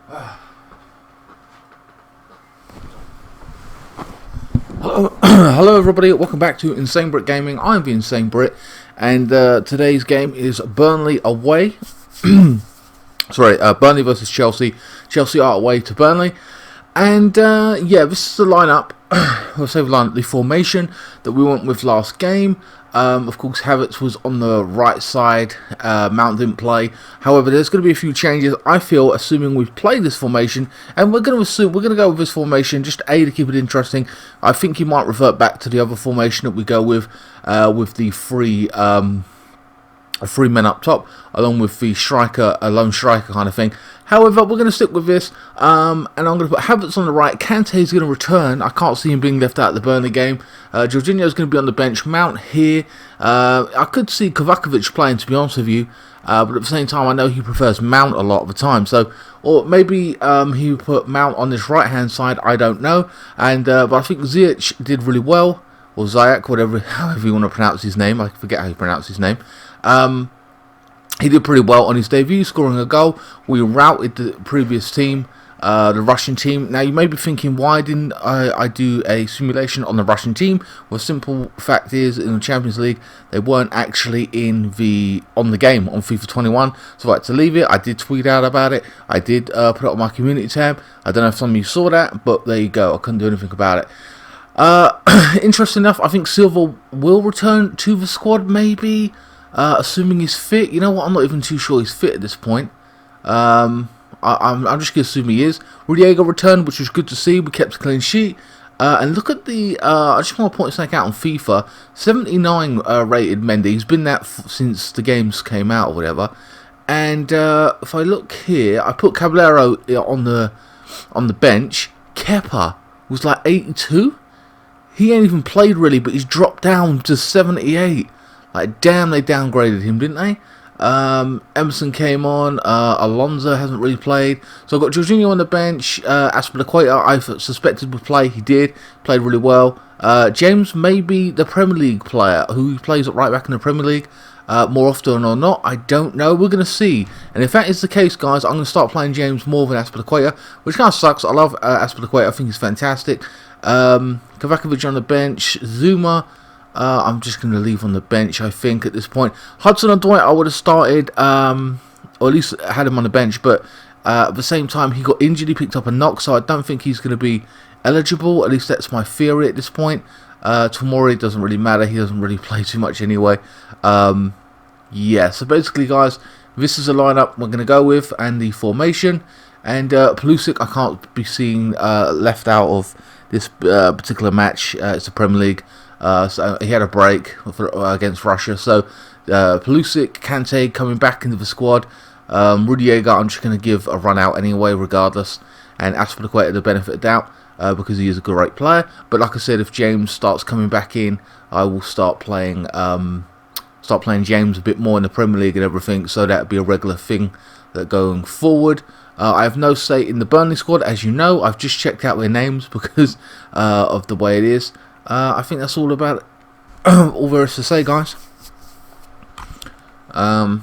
Hello everybody, welcome back to INSANEBRIT Gaming. I'm the INSANEBRIT, and today's game is Burnley away. Burnley versus Chelsea. Chelsea are away to Burnley, and yeah, this is the lineup. The formation that we went with last game. Of course, Havertz was on the right side. Mount didn't play. However, there's going to be a few changes, I feel, assuming we've played this formation, and we're going to go with this formation just to keep it interesting. I think he might revert back to the other formation that we go with the three men up top, along with the striker, a lone striker kind of thing. However, we're going to stick with this, and I'm going to put Havertz on the right. Kante is going to return. I can't see him being left out of the Burnley game. Jorginho is going to be on the bench. Mount here. I could see Kovacic playing, to be honest with you, but at the same time, I know he prefers Mount a lot of the time. So, or maybe he would put Mount on this right-hand side. I don't know. And but I think Ziyech did really well, or Ziyech, however you want to pronounce his name. I forget how you pronounce his name. He did pretty well on his debut, scoring a goal. We routed the previous team, the Russian team. Now, you may be thinking, why didn't I do a simulation on the Russian team? Well, simple fact is, in the Champions League, they weren't actually on the game on FIFA 21, so I had to leave it. I did tweet out about it. I did put it on my community tab. I don't know if some of you saw that, but there you go. I couldn't do anything about it. Interesting enough, I think Silva will return to the squad, maybe. Assuming he's fit. You know what? I'm not even too sure he's fit at this point. I'm just going to assume he is. Rudiger returned, which was good to see. We kept a clean sheet. And look at the... I just want to point something out on FIFA. 79 rated Mendy. He's been that since the games came out or whatever. And if I look here, I put Caballero on the bench. Kepa was like 82. He ain't even played really, but he's dropped down to 78. Like, damn, they downgraded him, didn't they? Emerson came on. Alonso hasn't really played. So I've got Jorginho on the bench. Azpilicueta, I suspected would play. He did. Played really well. James may be the Premier League player who plays right back in the Premier League more often or not. I don't know. We're going to see. And if that is the case, guys, I'm going to start playing James more than Azpilicueta, which kind of sucks. I love Azpilicueta. I think he's fantastic. Kovacic on the bench. Zuma... I'm just going to leave on the bench, I think, at this point. Hudson-Odoi, I would have started, or at least had him on the bench, but at the same time, he got injured, he picked up a knock, so I don't think he's going to be eligible. At least that's my theory at this point. Tomori doesn't really matter, he doesn't really play too much anyway. Yeah, so basically, guys, this is a lineup we're going to go with, and the formation. And Pulisic, I can't be seen left out of this particular match. It's the Premier League. So he had a break against Russia. So Pulisic, Kante coming back into the squad. Rudiger, I'm just going to give a run out anyway, regardless. And Azpilicueta the benefit of doubt because he is a great player. But like I said, if James starts coming back in, I will start playing James a bit more in the Premier League and everything. So that'll be a regular thing going forward. I have no say in the Burnley squad, as you know. I've just checked out their names because of the way it is. I think that's all about it. All there is to say, guys. In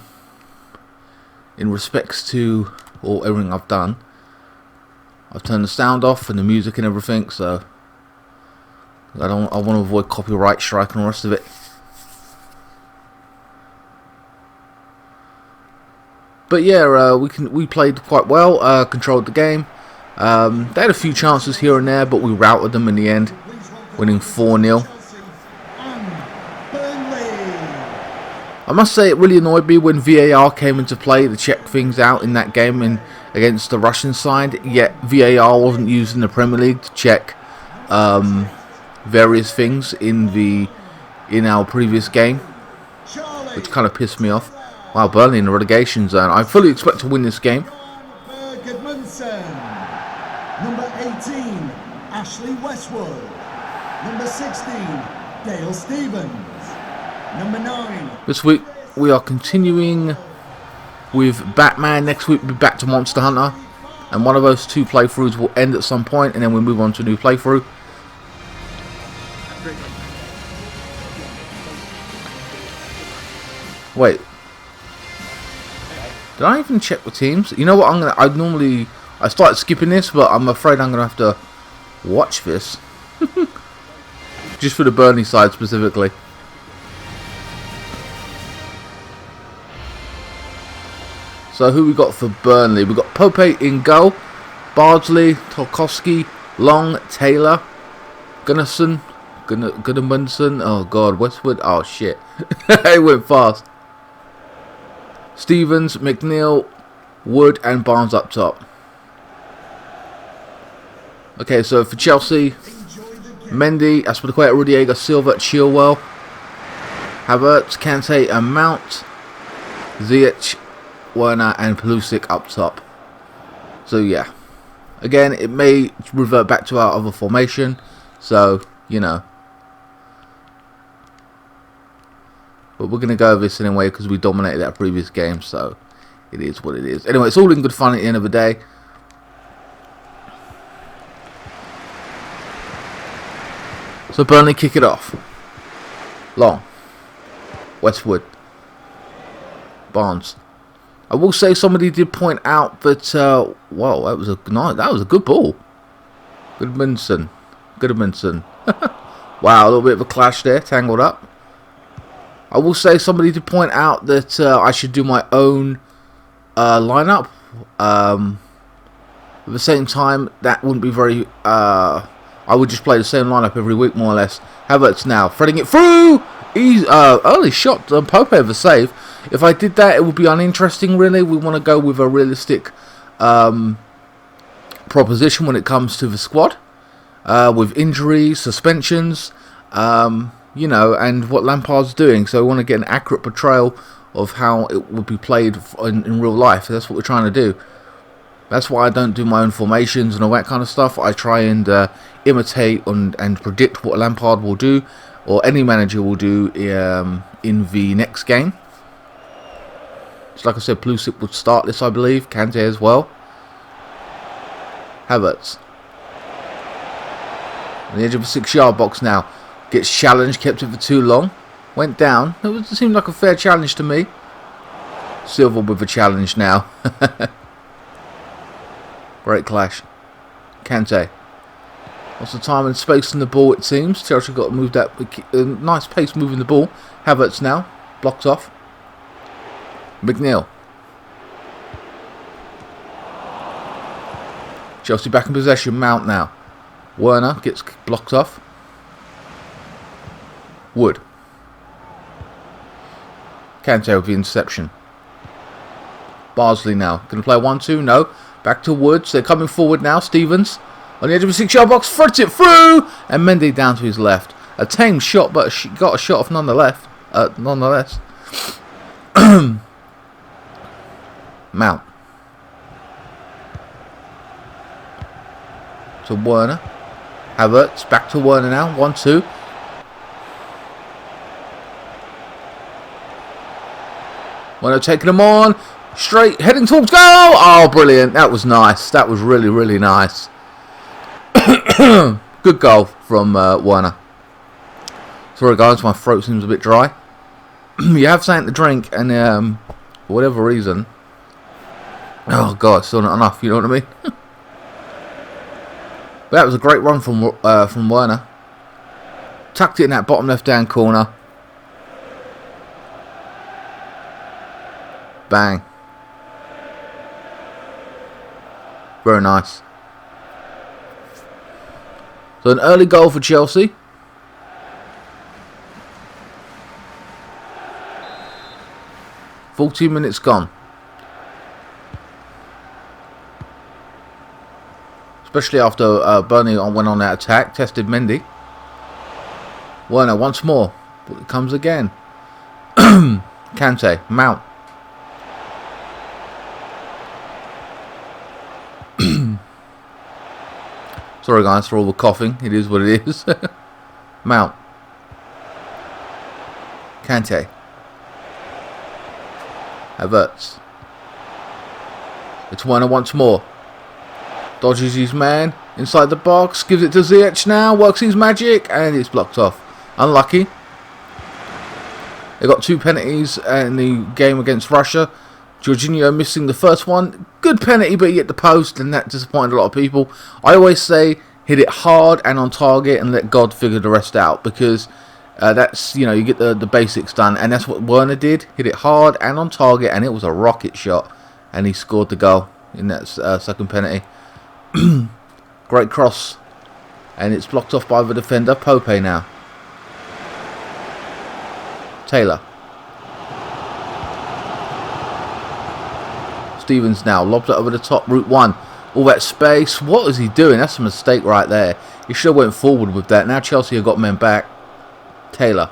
respects to everything I've done, I've turned the sound off and the music and everything, so I want to avoid copyright strike and all the rest of it. But yeah, we played quite well, controlled the game. They had a few chances here and there, but we routed them in the end, winning 4-0. I must say it really annoyed me when VAR came into play to check things out in that game against the Russian side. Yet VAR wasn't used in the Premier League to check various things in our previous game, which kind of pissed me off. Wow, Burnley in the relegation zone. I fully expect to win this game. Number 18, Ashley Westwood. Number 16, Dale Stevens. Number 9. This week we are continuing with Batman. Next week we'll be back to Monster Hunter. And one of those two playthroughs will end at some point, and then we'll move on to a new playthrough. Wait. Did I even check the teams? You know what? I I started skipping this, but I'm afraid I'm going to have to watch this. Just for the Burnley side specifically. So who we got for Burnley? We got Pope in goal. Bardsley, Tarkowski, Long, Taylor, Gunnarsson, Gunnarsson. Oh god, Westwood. Oh shit. It went fast. Stevens, McNeil, Wood and Barnes up top. Okay, so for Chelsea, Mendy, Aspilicueta, Rudiger, Silva, Chilwell, Havertz, Kante and Mount, Ziyech, Werner and Pulisic up top. So yeah, again it may revert back to our other formation, so you know, but we're going to go over this anyway because we dominated that previous game, so it is what it is. Anyway, it's all in good fun at the end of the day. So Burnley kick it off. Long, Westwood, Barnes. I will say somebody did point out that wow, that was a good ball. Goodmanson. Wow, a little bit of a clash there, tangled up. I will say somebody did point out that I should do my own lineup. At the same time, that wouldn't be very. I would just play the same lineup every week, more or less. Havertz now, threading it through. He's early shot. Pope of a save. If I did that, it would be uninteresting. Really, we want to go with a realistic proposition when it comes to the squad, with injuries, suspensions, you know, and what Lampard's doing. So we want to get an accurate portrayal of how it would be played in real life. That's what we're trying to do. That's why I don't do my own formations and all that kind of stuff. I try and imitate and predict what Lampard will do, or any manager will do in the next game. So like I said, Pulisic would start this, I believe. Kante as well. Havertz. On the edge of a 6-yard box now. Gets challenged, kept it for too long. Went down. It seemed like a fair challenge to me. Silva with a challenge now. Great clash. Kante. Lots of time and space in the ball, it seems. Chelsea got to move that. Nice pace moving the ball. Havertz now. Blocked off. McNeil. Chelsea back in possession. Mount now. Werner gets blocked off. Wood. Kante with the interception. Bardsley now. Going to play 1-2? No. Back to Woods. They're coming forward now. Stevens on the edge of a 6-yard box. Threads it through. And Mendy down to his left. A tame shot, but got a shot off nonetheless. Mount. To Werner. Havertz. Back to Werner now. 1-2. Werner taking them on. Straight. Heading towards goal. Oh, brilliant. That was nice. That was really, really nice. Good goal from Werner. Sorry, guys. My throat seems a bit dry. You have something to drink, and for whatever reason. Oh, God. Still not enough. You know what I mean? But that was a great run from Werner. Tucked it in that bottom left-hand corner. Bang. Very nice. So an early goal for Chelsea. "14 minutes gone. Especially after Burnley went on that attack, tested Mendy. Werner once more. But it comes again. Kante, Mount. Sorry guys for all the coughing. It is what it is. Mount. Kante. Havertz. It's Werner once more. Dodges his man inside the box. Gives it to Ziyech now. Works his magic. And it's blocked off. Unlucky. They got 2 penalties in the game against Russia. Jorginho missing the first one. Good penalty, but he hit the post, and that disappointed a lot of people. I always say hit it hard and on target and let God figure the rest out, because that's, you know, you get the basics done, and that's what Werner did. Hit it hard and on target, and it was a rocket shot, and he scored the goal in that second penalty. Great cross, and it's blocked off by the defender. Pope now. Taylor. Stevens now lobs it over the top. Route 1. All that space. What is he doing? That's a mistake right there. He should have went forward with that. Now Chelsea have got men back. Taylor.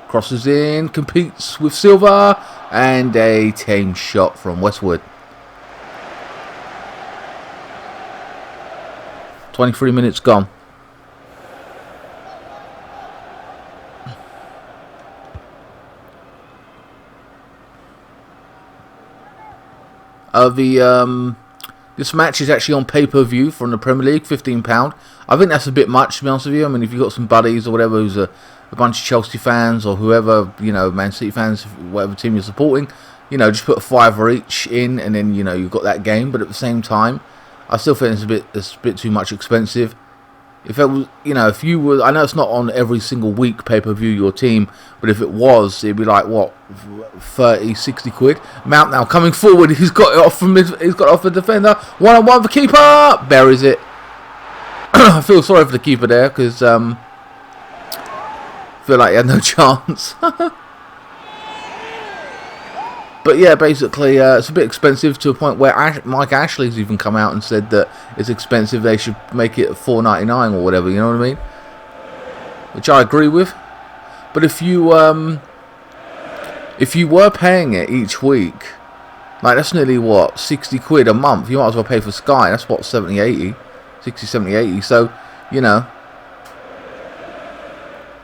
Crosses in. Competes with Silva. And a tame shot from Westwood. 23 minutes gone. This match is actually on pay-per-view from the Premier League, £15. I think that's a bit much, to be honest with you. I mean, if you've got some buddies or whatever who's a bunch of Chelsea fans or whoever, you know, Man City fans, whatever team you're supporting, you know, just put a £5 each in, and then, you know, you've got that game. But at the same time, I still think it's a bit too much expensive. If it was, you know, if you were, I know it's not on every single week pay-per-view your team, but if it was, it'd be like what, 30, 60 quid. Mount now coming forward, he's got it off the defender. 1-on-1 for keeper, buries it. I feel sorry for the keeper there, because I feel like he had no chance. But yeah, basically, it's a bit expensive, to a point where Mike Ashley's even come out and said that it's expensive. They should make it $4.99 or whatever. You know what I mean? Which I agree with. But if you were paying it each week, like, that's nearly what, 60 quid a month. You might as well pay for Sky. That's what, 70, 80, 60, 70, 80. So, you know.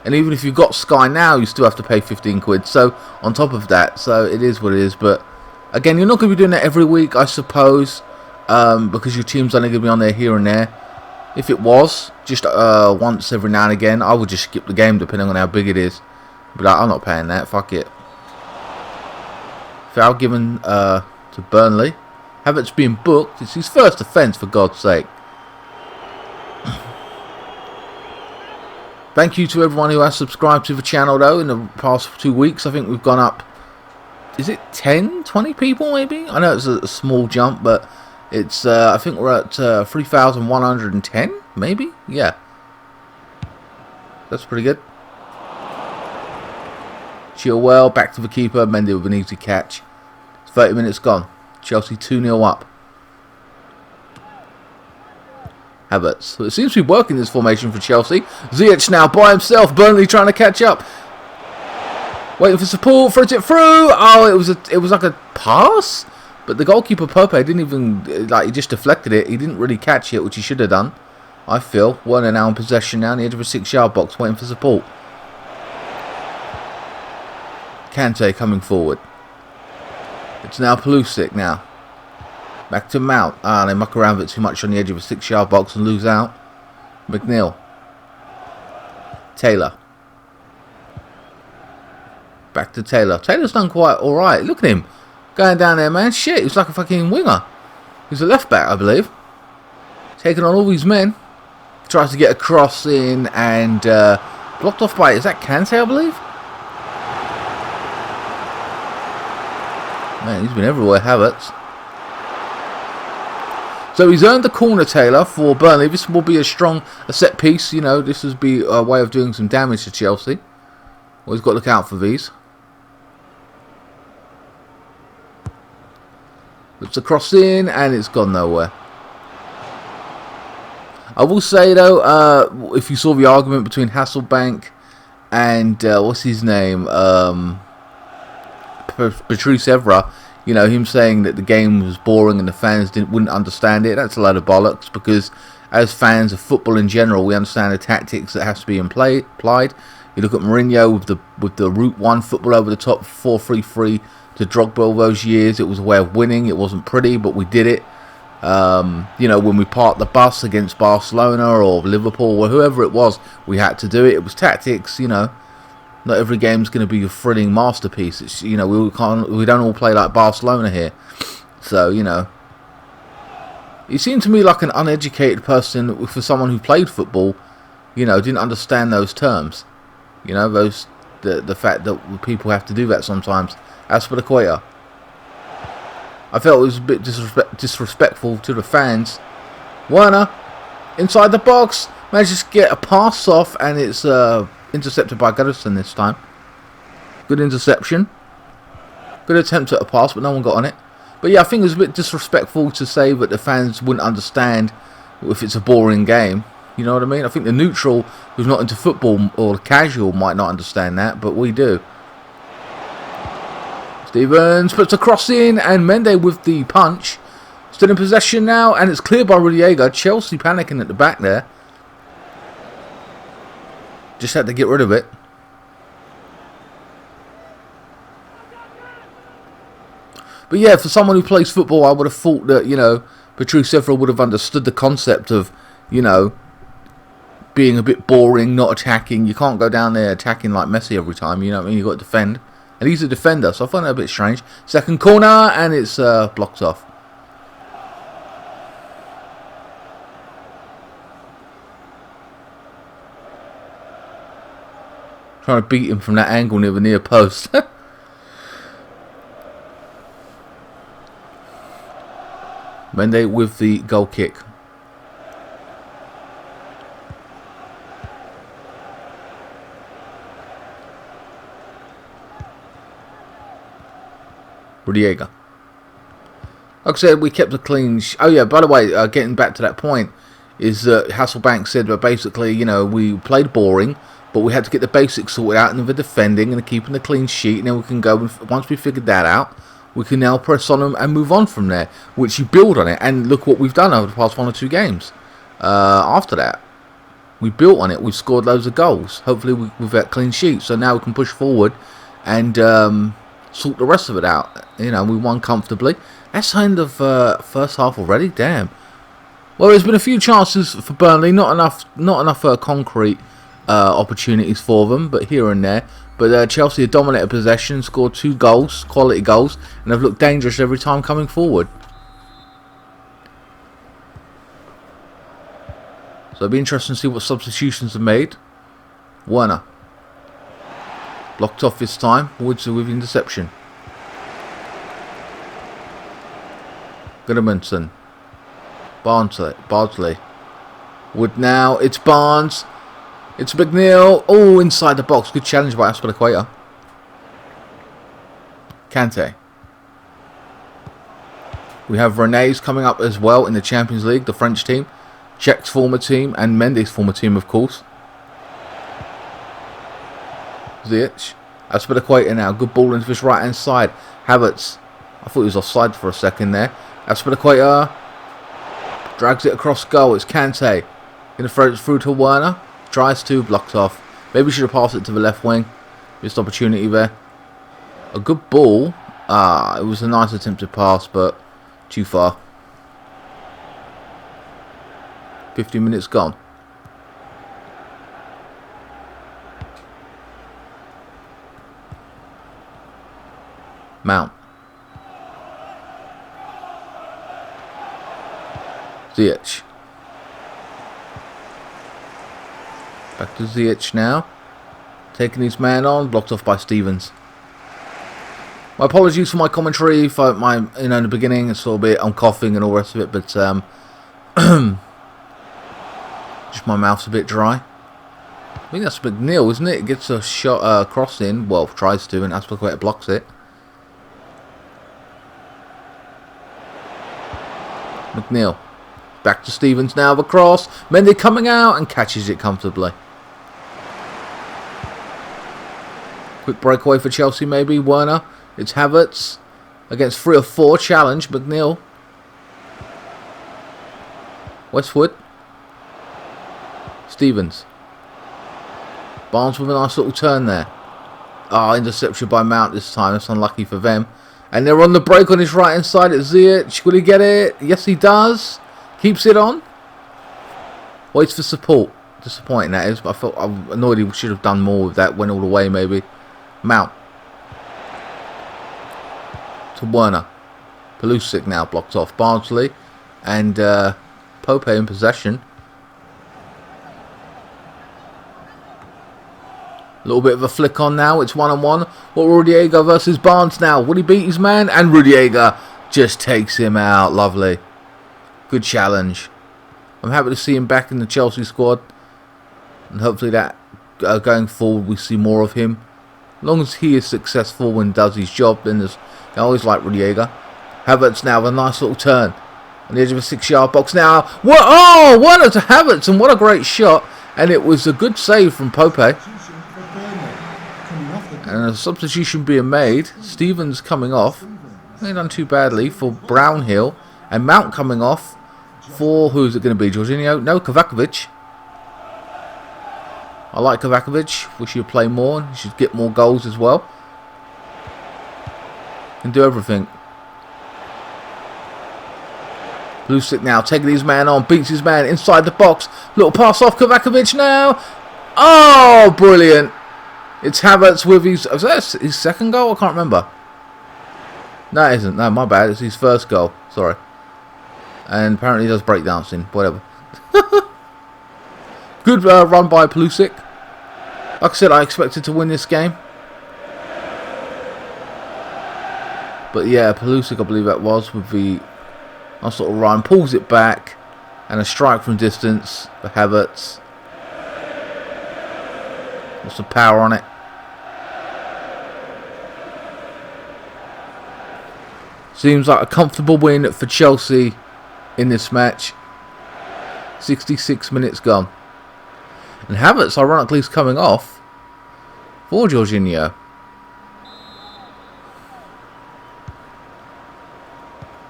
And even if you've got Sky now, you still have to pay 15 quid. So, on top of that, so it is what it is. But, again, you're not going to be doing that every week, I suppose, because your team's only going to be on there here and there. If it was, just once every now and again, I would just skip the game, depending on how big it is. But I'm not paying that, fuck it. Foul given to Burnley. Havertz being booked. It's his first offence, for God's sake. Thank you to everyone who has subscribed to the channel, though, in the past 2 weeks. I think we've gone up, is it 10, 20 people, maybe? I know it's a small jump, but it's, I think we're at 3,110, maybe? Yeah. That's pretty good. Chilwell, back to the keeper. Mendy with an easy catch. 30 minutes gone. Chelsea 2-0 up. Havertz. So it seems to be working, this formation for Chelsea. Ziyech now by himself. Burnley trying to catch up. Waiting for support. Throws it through. Oh, it was like a pass. But the goalkeeper Pope didn't even, like, he just deflected it. He didn't really catch it, which he should have done, I feel. Werner now in possession now on the edge of a 6-yard box, waiting for support. Kante coming forward. It's now Pulisic now. Back to Mount. They muck around with it too much on the edge of a 6-yard box and lose out. McNeil. Taylor. Back to Taylor. Taylor's done quite alright. Look at him. Going down there, man. Shit, he was like a fucking winger. He's a left back, I believe. Taking on all these men. Tries to get a cross in and blocked off by, is that Kante, I believe? Man, he's been everywhere, Havertz. So he's earned the corner, Taylor, for Burnley. This will be a set piece. You know, this will be a way of doing some damage to Chelsea. Always got to look out for these. Puts the cross in, and it's gone nowhere. I will say, though, if you saw the argument between Hasselbank and, what's his name, Patrice Evra, you know, him saying that the game was boring and the fans wouldn't understand it, that's a load of bollocks, because as fans of football in general, we understand the tactics that have to be applied. You look at Mourinho with the Route 1 football over the top, 4-3-3 to Drogba all those years. It was a way of winning. It wasn't pretty, but we did it. You know, when we parked the bus against Barcelona or Liverpool or whoever it was, we had to do it. It was tactics, you know. Not every game's going to be a thrilling masterpiece. It's, you know, we don't all play like Barcelona here. So, you know, you seem to me like an uneducated person for someone who played football. You know, didn't understand those terms. You know, the fact that people have to do that sometimes. As for the Quater, I felt it was a bit disrespectful to the fans. Werner, inside the box, manages to get a pass off, and it's intercepted by Goodison this time. Good interception. Good attempt at a pass, but no one got on it. But yeah, I think it was a bit disrespectful to say that the fans wouldn't understand if it's a boring game. You know what I mean? I think the neutral who's not into football or the casual might not understand that, but we do. Stevens puts a cross in, and Mendy with the punch. Still in possession now, and it's cleared by Rudiger. Chelsea panicking at the back there. Just had to get rid of it. But yeah, for someone who plays football, I would have thought that, you know, Patrice Evra would have understood the concept of, you know, being a bit boring, not attacking. You can't go down there attacking like Messi every time, you know what I mean? You've got to defend. And he's a defender, so I find that a bit strange. Second corner, and it's blocked off. Trying to beat him from that angle near the near post. Mendy with the goal kick. Rudiger. Like I said, we kept a clean... Oh yeah, by the way, getting back to that point, is that Hasselbank said that basically, you know, we played boring, but we had to get the basics sorted out and the defending and keeping the clean sheet, and then we can go, and once we figured that out, we can now press on them and move on from there, which you build on it. And look what we've done over the past 1 or 2 games. After that, we built on it. We've scored loads of goals, hopefully with that clean sheet. So now we can push forward and sort the rest of it out. You know, we won comfortably. That's the end of first half already. Damn. Well, there's been a few chances for Burnley, not enough concrete opportunities for them, but here and there. But Chelsea have dominated possession, scored 2 goals, quality goals, and have looked dangerous every time coming forward. So it'll be interesting to see what substitutions are made. Werner. Blocked off this time. Woods with interception. Goodmanson. Bardsley. Wood now. It's Barnes. It's McNeil. Oh, inside the box. Good challenge by Aspilicueta. Kante. We have René's coming up as well in the Champions League, the French team. Czech's former team and Mendy's former team, of course. Ziyech. Aspilicueta now. Good ball into his right hand side. Havertz. I thought he was offside for a second there. Aspilicueta drags it across goal. It's Kante. Going to throw it through to Werner. Tries to, blocked off. Maybe we should have passed it to the left wing. Missed opportunity there. A good ball. It was a nice attempted pass, but too far. 50 minutes gone. Mount. Ziyech. Back to Ziyech now. Taking his man on. Blocked off by Stevens. My apologies for my commentary. For in the beginning, it's a little bit, I'm coughing and all the rest of it, but just my mouth's a bit dry. I think that's McNeil, isn't it? Gets a shot, cross in. Well, tries to, and Aspilicueta blocks it. McNeil. Back to Stevens now, the cross. Mendy coming out and catches it comfortably. Quick breakaway for Chelsea maybe. Werner. It's Havertz. Against 3 or 4. Challenge. McNeil. Westwood. Stevens. Barnes with a nice little turn there. Interception by Mount this time. That's unlucky for them. And they're on the break on his right hand side. It's Ziyech. Will he get it? Yes, he does. Keeps it on. Waits for support. Disappointing that is, but I'm annoyed he should have done more with that. Went all the way maybe. Mount. To Werner. Pulisic now blocked off. Barnsley and Pope in possession. A little bit of a flick on now. It's 1-on-1. What, Rudiger versus Barnes now. Will he beat his man? And Rudiger just takes him out. Lovely. Good challenge. I'm happy to see him back in the Chelsea squad. And hopefully that going forward we see more of him. As long as he is successful and does his job, then there's... I always like Rudiger. Havertz now with a nice little turn. On the edge of a 6-yard box now. What? Oh, Werner to Havertz, and what a great shot. And it was a good save from Pope. And a substitution being made. Stevens coming off. They done too badly for Brownhill. And Mount coming off for, who's it going to be? Jorginho? No, Kovakovic. I like Kovakovic. Wish he'd play more. He should get more goals as well. And do everything. Pulisic now taking his man on. Beats his man inside the box. Little pass off Kovakovic now. Oh, brilliant. It's Havertz with his... Was that his second goal? I can't remember. No, it isn't. No, my bad. It's his first goal. Sorry. And apparently he does breakdancing. Whatever. Good run by Pulisic. Like I said, I expected to win this game. But yeah, Pulisic, I believe that was, with the nice sort of run. Pulls it back. And a strike from distance for Havertz. Lots of power on it. Seems like a comfortable win for Chelsea in this match. 66 minutes gone. And Havertz, ironically, is coming off for Jorginho.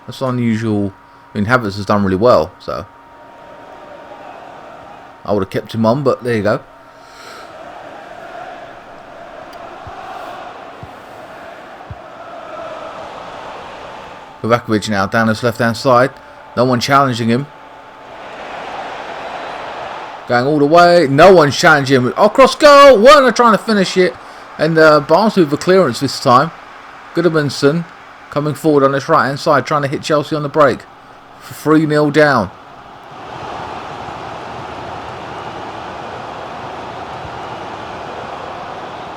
That's unusual. I mean, Havertz has done really well, so I would have kept him on, but there you go. Kovakovic now down his left-hand side. No one challenging him. Going all the way. No one's challenging him. Oh, cross goal. Werner trying to finish it. And Barnes with the clearance this time. Goodmanson coming forward on his right-hand side, trying to hit Chelsea on the break. 3-0 down.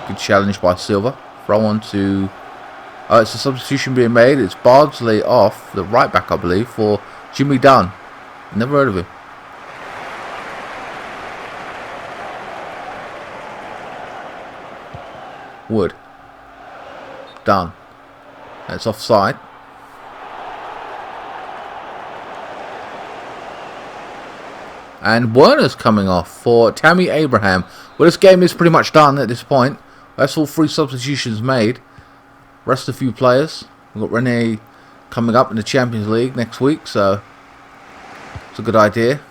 Good challenge by Silva. Throw on to... Oh, it's a substitution being made. It's Bardsley off, the right back, I believe, for Jimmy Dunn. Never heard of him. Wood. Dunn. That's offside. And Werner's coming off for Tammy Abraham. Well, this game is pretty much done at this point. That's all 3 substitutions made. Rest a few players. We've got Rene coming up in the Champions League next week, so it's a good idea.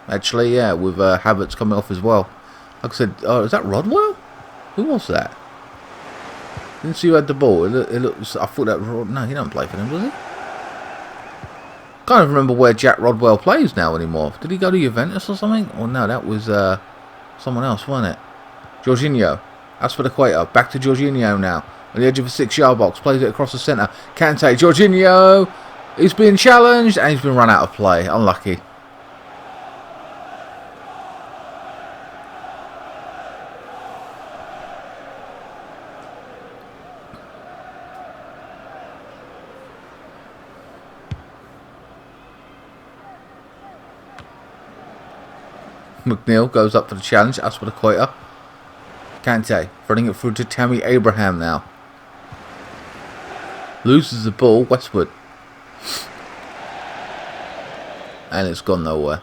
Actually, yeah, with Havertz coming off as well. Like I said, oh, is that Rodwell? Who was that? Didn't see who had the ball. It looks. I thought that. No, he don't play for them, does he? Can't even remember where Jack Rodwell plays now anymore. Did he go to Juventus or something? Or no, that was someone else, wasn't it? Jorginho. As for the equator, back to Jorginho now. On the edge of a 6-yard box, plays it across the centre. Kante, Jorginho. He's being challenged and he's been run out of play. Unlucky. McNeil goes up for the challenge. As for the equator. Kante running it through to Tammy Abraham now. Loses the ball, Westwood. And it's gone nowhere.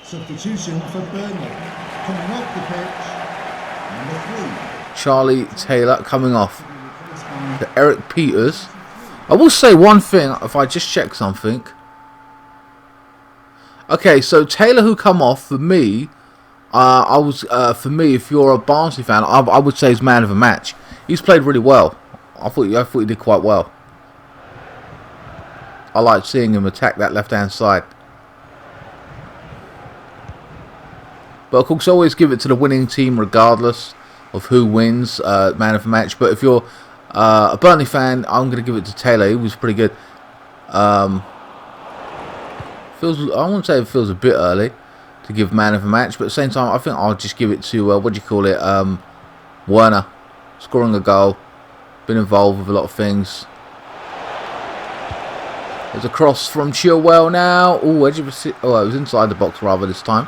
Substitution for Burnley. Coming off the pitch, number 3. Charlie Taylor coming off. To Eric Peters. I will say one thing, if I just check something. Okay, so Taylor who come off, for me, for me, if you're a Barnsley fan, I would say he's man of the match. He's played really well. I thought he did quite well. I like seeing him attack that left-hand side. But of course, I always give it to the winning team regardless of who wins man of the match. But if you're a Burnley fan, I'm going to give it to Taylor. He was pretty good. I won't say it feels a bit early to give man of the match, but at the same time, I think I'll just give it to Werner, scoring a goal, been involved with a lot of things. There's a cross from Chilwell now. Oh, edge of it was inside the box rather this time.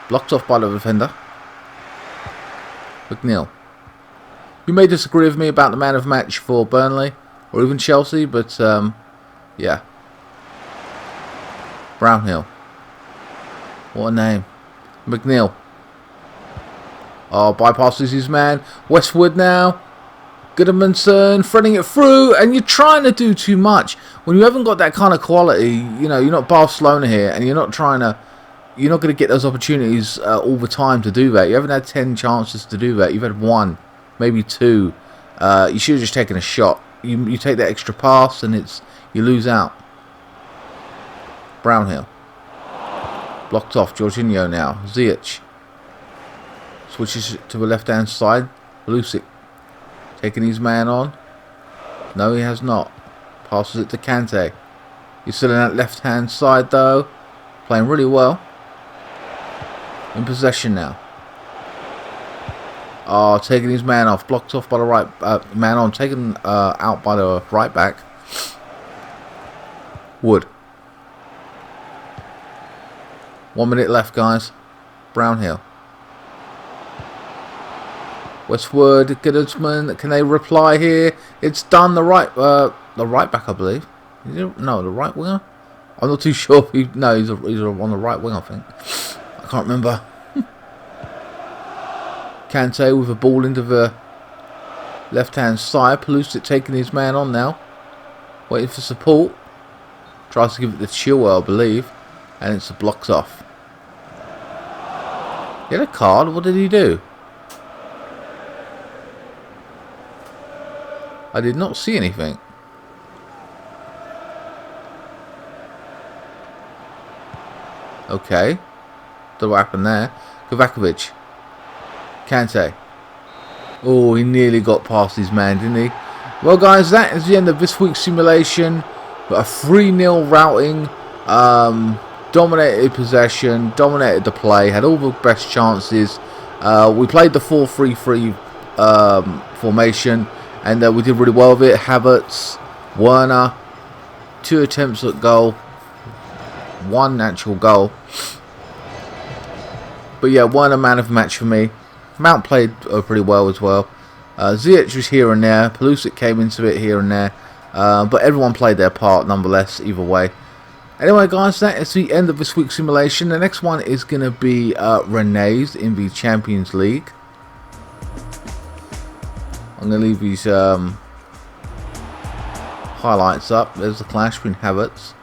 Blocked off by the defender. McNeil. You may disagree with me about the man of the match for Burnley or even Chelsea, but yeah. Brownhill. What a name. McNeil. Oh, bypasses his man. Westwood now. Goodmanson threading it through, and you're trying to do too much. When you haven't got that kind of quality, you know, you're not Barcelona here, and you're not going to get those opportunities all the time to do that. You haven't had 10 chances to do that. You've had 1, maybe 2. You should have just taken a shot. You take that extra pass, and you lose out. Brownhill. Blocked off. Jorginho now. Ziyech. Switches to the left-hand side. Lucic. Taking his man on. No, he has not. Passes it to Kante. He's still in that left-hand side, though. Playing really well. In possession now. Oh, taking his man off. Blocked off by the right man on. Taken out by the right back. Wood. 1 minute left, guys. Brownhill. Westwood, Goodman, can they reply here? It's done. The right back, I believe. No, the right winger. I'm not too sure. He's on the right wing, I think. I can't remember. Kante with a ball into the left-hand side. Pulisic taking his man on now, waiting for support. Tries to give it to Chilwell, I believe, and it's blocks off. He had a card. What did he do? I did not see anything. Okay. Don't know what happened there. Kovakovic. Kante. Oh, he nearly got past his man, didn't he? Well, guys, that is the end of this week's simulation. But a 3-0 routing. Dominated possession. Dominated the play. Had all the best chances. We played the 4-3-3 formation. And we did really well with it. Havertz, Werner, 2 attempts at goal, 1 actual goal. But yeah, Werner man of the match for me. Mount played pretty well as well. Ziyech was here and there. Pulisic came into it here and there. But everyone played their part nonetheless, either way. Anyway, guys, that is the end of this week's simulation. The next one is going to be Rene's in the Champions League. I'm going to leave these highlights up. There's the clash between Havertz.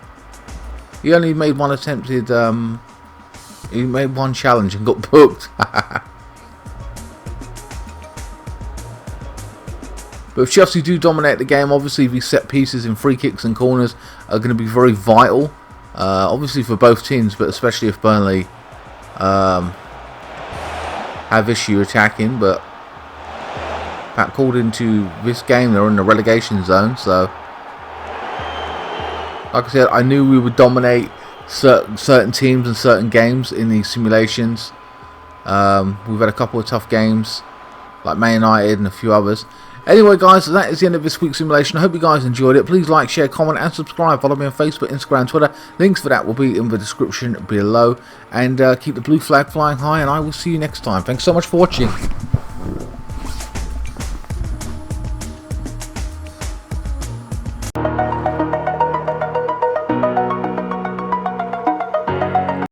He only made 1 attempted... he made 1 challenge and got booked. But if Chelsea do dominate the game, obviously these set pieces and free kicks and corners are going to be very vital. Obviously for both teams, but especially if Burnley have issue attacking. But Pat called into this game, they're in the relegation zone, so like I said, I knew we would dominate certain teams and certain games in these simulations. We've had a couple of tough games like Man United and a few others. Anyway, guys, that is the end of this week's simulation. I hope you guys enjoyed it. Please like, share, comment and subscribe. Follow me on Facebook, Instagram, Twitter. Links for that will be in the description below. And keep the blue flag flying high, and I will see you next time. Thanks so much for watching.